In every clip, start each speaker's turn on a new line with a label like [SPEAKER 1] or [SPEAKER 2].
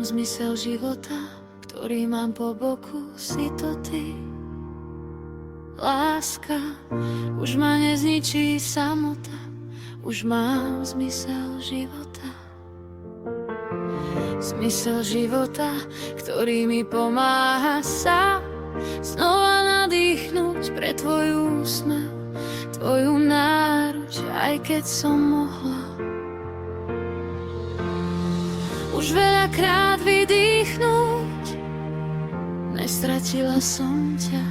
[SPEAKER 1] zmysel života, ktorý mám po boku, si to ty. Láska, už ma nezničí samota, už mám zmysel života. Zmysel života, ktorý mi pomáha sa znova nadýchnuť pre tvoju úsmev, tvoju náruč, aj keď som mohla už veľakrát vydýchnuť. Nestratila som ťa,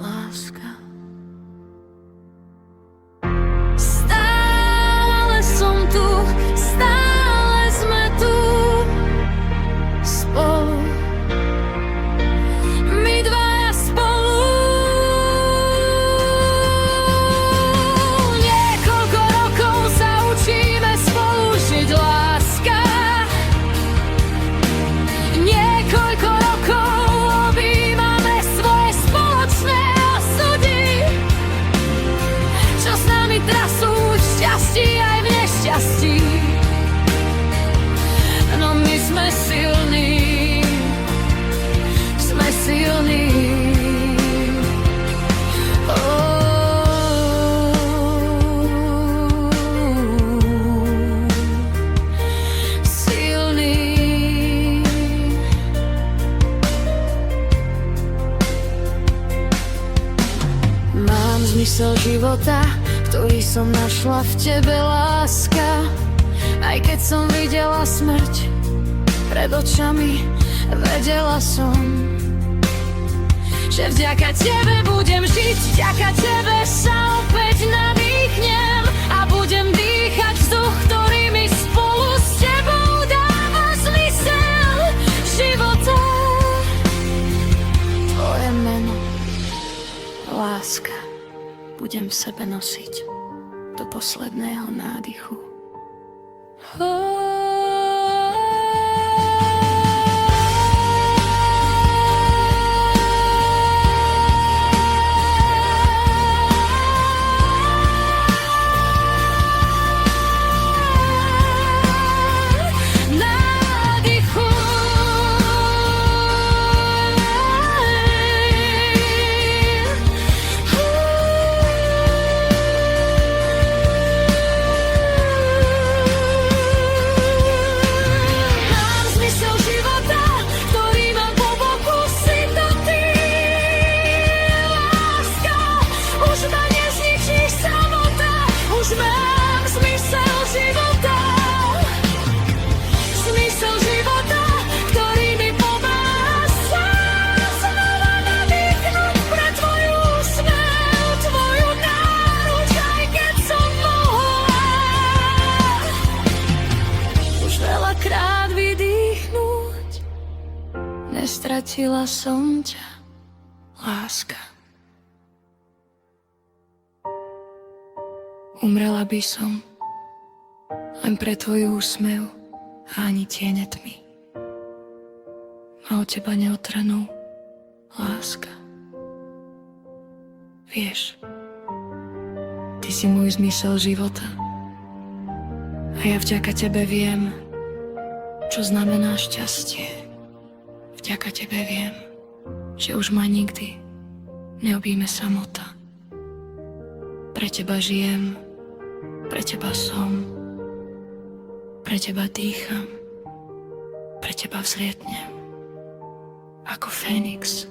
[SPEAKER 1] láska. Stále som tu, stále sme tu spolu, my dvaja spolu. Niekoľko rokov sa učíme spolu žiť, láska. Niekoľko rokov objímame svoje spoločné osudy, čo s nami trasú v šťastí aj v nešťastí. No my sme silní, sme silní. Silní. Mám zmysel života, ktorý som našla v tebe, láska. Aj keď som videla smrť pred očami, vedela som, že vďaka tebe budem žiť, vďaka tebe sa opäť nadýchnem a budem dýchať vzduch, ktorý mi spolu s tebou dáva zmysel života. Tvoje meno, láska, budem v sebe nosiť do posledného nádychu. Nestratila som ťa, láska. Umrela by som len pre tvoj úsmev a ani tiene tmy ma od teba neotrhnú, láska. Vieš, ty si môj zmysel života a ja vďaka tebe viem, čo znamená šťastie. Vďaka tebe viem, že už ma nikdy neobíme samota. Pre teba žijem, pre teba som, pre teba dýcham, pre teba vzlietnem ako Fénix.